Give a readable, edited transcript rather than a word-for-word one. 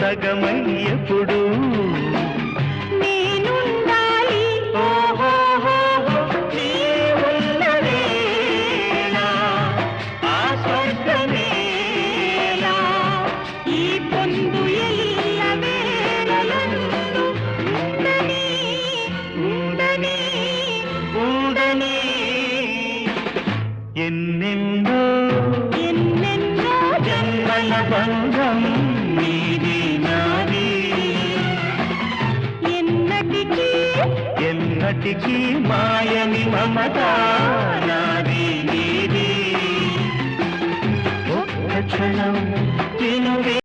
సగమై ఎప్పుడు నేనుండాలి నీ ఉన్నదేనా ఆ స్వర్గమేలా ఈ పొందు ఎల్ల వేళలందు ఉండని ఉండని ఉండని ఎన్నెన్నో ఎన్నెన్నో జన్మల బంధం నీది నాది ఎన్నటికీ ఎన్నటికీ మాయని మమత నాది నీది ఒక్క క్షణం